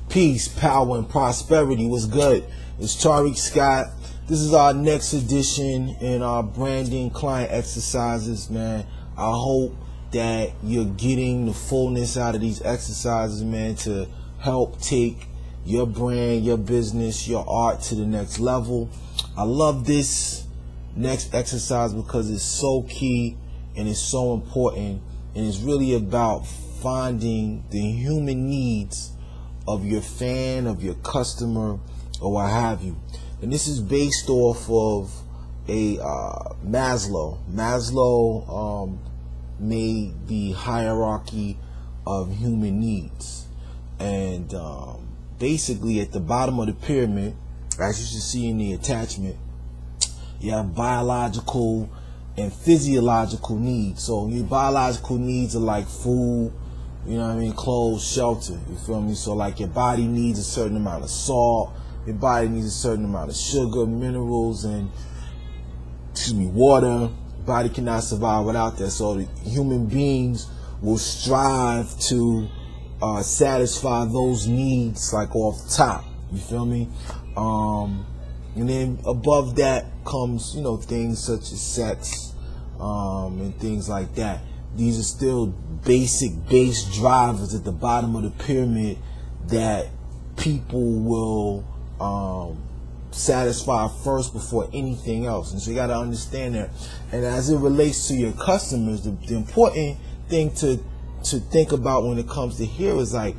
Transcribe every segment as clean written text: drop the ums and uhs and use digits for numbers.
Peace, power, and prosperity. What's good? It's Tariq Scott. This is our next edition in our branding client exercises, man. I hope that you're getting the fullness out of these exercises, man, to help take your brand, your business, your art to the next level. I love this next exercise because it's so key and it's so important, and it's really about finding the human needs of your fan, of your customer, or what have you. And this is based off of a Maslow. Maslow made the hierarchy of human needs. And basically at the bottom of the pyramid, as you should see in the attachment, you have biological and physiological needs. So your biological needs are like food, you know what I mean, clothes, shelter, you feel me? So like your body needs a certain amount of salt, your body needs a certain amount of sugar, minerals, and water. Your body cannot survive without that. So the human beings will strive to satisfy those needs like off the top, you feel me? And then above that comes, things such as sex, and things like that. These are still basic base drivers at the bottom of the pyramid that people will satisfy first before anything else. And so you got to understand that. And as it relates to your customers, the important thing to think about when it comes to here is like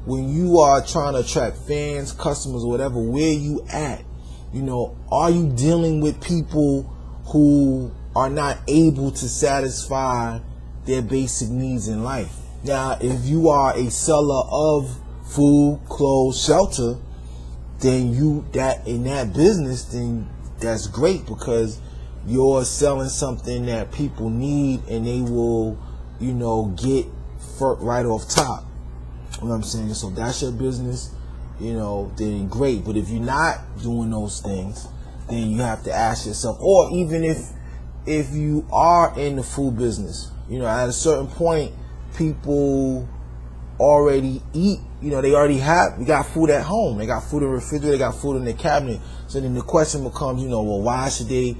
when you are trying to attract fans, customers, or whatever, where you at? Are you dealing with people who are not able to satisfy their basic needs in life? Now, if you are a seller of food, clothes, shelter, then in that business, then that's great because you're selling something that people need and they will, get right off top. You know what I'm saying? So that's your business, then great. But if you're not doing those things, then you have to ask yourself, or even if you are in the food business, at a certain point, people already eat, we got food at home. They got food in the refrigerator, they got food in their cabinet. So then the question becomes, well, why should they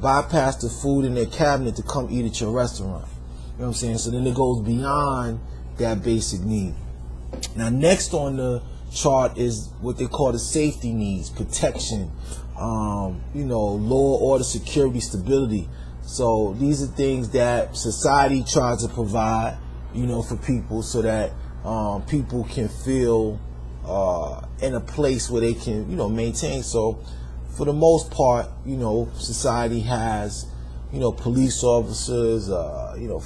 bypass the food in their cabinet to come eat at your restaurant? You know what I'm saying? So then it goes beyond that basic need. Now, next on the chart is what they call the safety needs, protection, law, order, security, stability. So these are things that society tries to provide, for people so that people can feel in a place where they can, maintain. So for the most part, society has, police officers,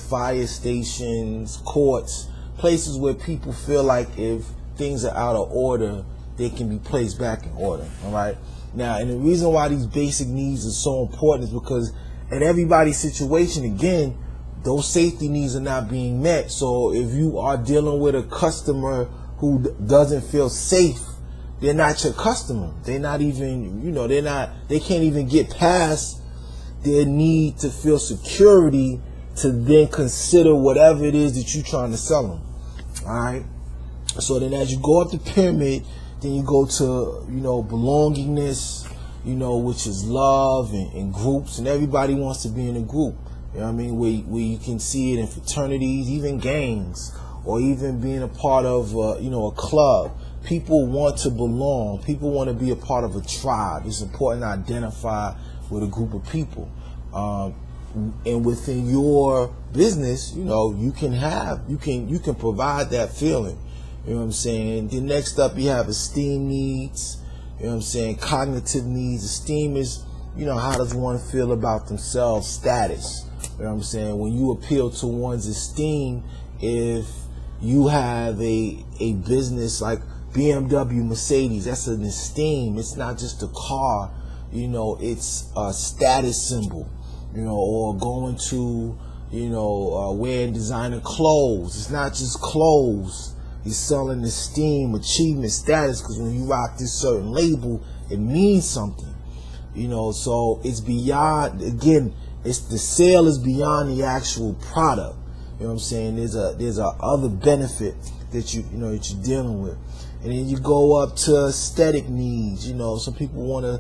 fire stations, courts, places where people feel like if things are out of order, they can be placed back in order. All right. Now, and the reason why these basic needs are so important is because in everybody's situation, again, those safety needs are not being met. So if you are dealing with a customer who doesn't feel safe, they're not your customer. They're not even, they can't even get past their need to feel security to then consider whatever it is that you're trying to sell them. All right. So then as you go up the pyramid, then you go to, belongingness, which is love and groups, and everybody wants to be in a group. You know what I mean? Where you can see it in fraternities, even gangs, or even being a part of, a club. People want to belong. People want to be a part of a tribe. It's important to identify with a group of people. And within your business, you can provide that feeling. You know what I'm saying? Then next up, you have esteem needs. You know what I'm saying? Cognitive needs. Esteem is, how does one feel about themselves? Status. You know what I'm saying? When you appeal to one's esteem, if you have a business like BMW, Mercedes, that's an esteem. It's not just a car. It's a status symbol. Or going to, wearing designer clothes. It's not just clothes. You're selling esteem, achievement, status, because when you rock this certain label, it means something. So it's beyond, again, it's the sale is beyond the actual product. You know what I'm saying? There's a other benefit that that you're dealing with. And then you go up to aesthetic needs. Some people want to,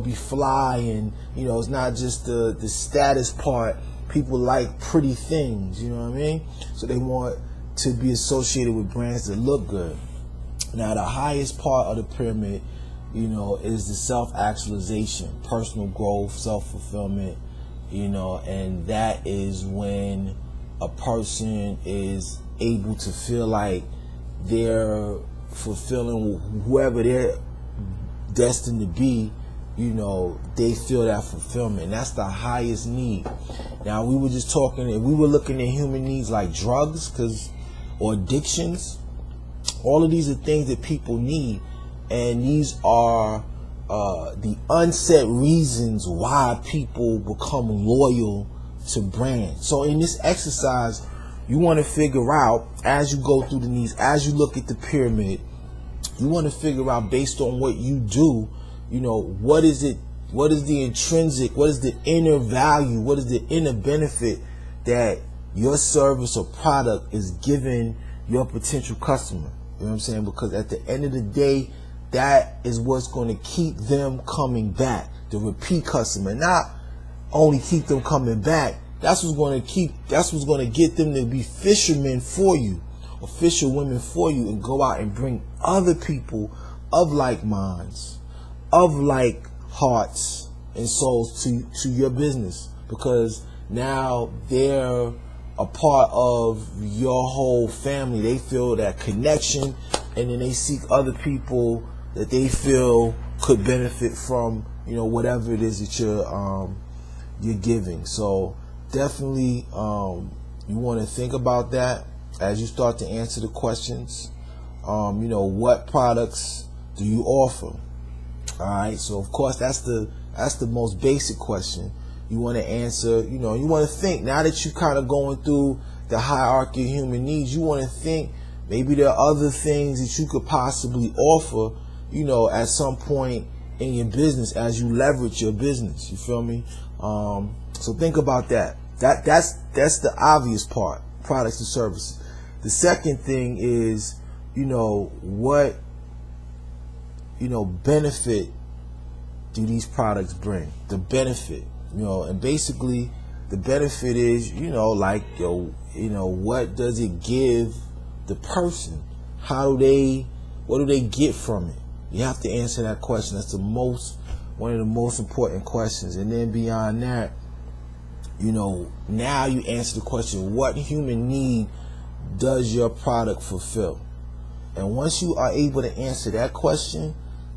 be fly, and, it's not just the status part. People like pretty things, you know what I mean? So they want to be associated with brands that look good. Now, the highest part of the pyramid, is the self-actualization, personal growth, self-fulfillment, and that is when a person is able to feel like they're fulfilling whoever they're destined to be. They feel that fulfillment. That's the highest need. Now, we were just talking, if we were looking at human needs like drugs, or addictions, all of these are things that people need, and these are the unsaid reasons why people become loyal to brands. So in this exercise, you want to figure out, as you go through the needs, as you look at the pyramid, you want to figure out, based on what you do, what is it, what is the intrinsic, what is the inner value, what is the inner benefit that your service or product is giving your potential customer. You know what I'm saying? Because at the end of the day, that is what's going to keep them coming back. The repeat customer, not only keep them coming back, that's what's going to get them to be fishermen for you, or fisherwomen for you, and go out and bring other people of like minds, of like hearts and souls to your business, because now they're a part of your whole family. They feel that connection, and then they seek other people that they feel could benefit from, whatever it is that you're giving. So definitely, you want to think about that as you start to answer the questions. What products do you offer? All right. So of course, that's the most basic question you want to answer. You want to think, now that you're kind of going through the hierarchy of human needs, you want to think maybe there are other things that you could possibly offer, at some point in your business as you leverage your business. You feel me? So think about that. That's the obvious part, products and services. The second thing is, what, benefit do these products bring? The benefit, and basically the benefit is, what does it give the person? What do they get from it? You have to answer that question. That's one of the most important questions. And then beyond that, now you answer the question, what human need does your product fulfill? And once you are able to answer that question,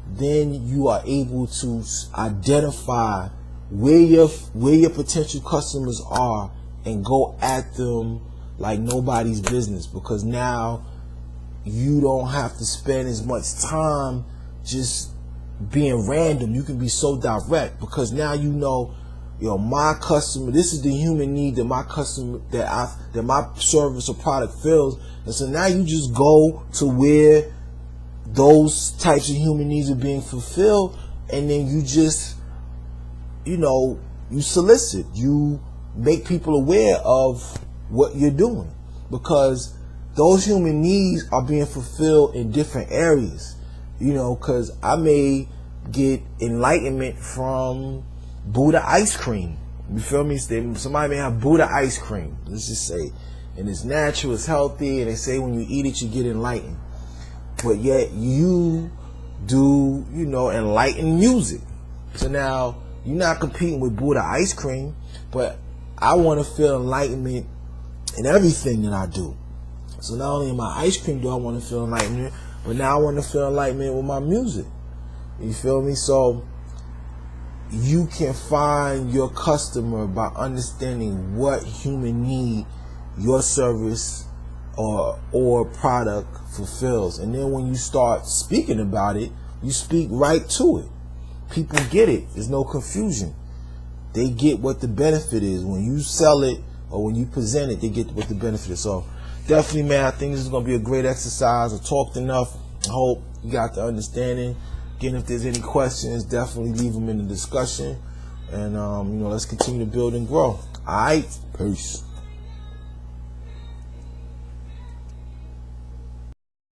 then you are able to identify where your potential customers are and go at them like nobody's business, because now you don't have to spend as much time just being random. You can be so direct, because now my customer, this is the human need that my customer, that my service or product fills. And so now you just go to where those types of human needs are being fulfilled, and then you just, you solicit, you make people aware of what you're doing, because those human needs are being fulfilled in different areas. Because I may get enlightenment from Buddha ice cream. You feel me? Somebody may have Buddha ice cream, let's just say, and it's natural, it's healthy, and they say when you eat it, you get enlightened. But yet you do, enlightened music. So now you're not competing with Buddha ice cream, but I want to feel enlightenment in everything that I do. So not only in my ice cream do I want to feel enlightenment, but now I want to feel enlightenment with my music. You feel me? So you can find your customer by understanding what human need your service or product fulfills. And then when you start speaking about it, you speak right to it. People get it. There's no confusion. They get what the benefit is. When you sell it or when you present it, they get what the benefit is. So definitely, man, I think this is going to be a great exercise. I talked enough. I hope you got the understanding. Again, if there's any questions, definitely leave them in the discussion. And, let's continue to build and grow. All right. Peace.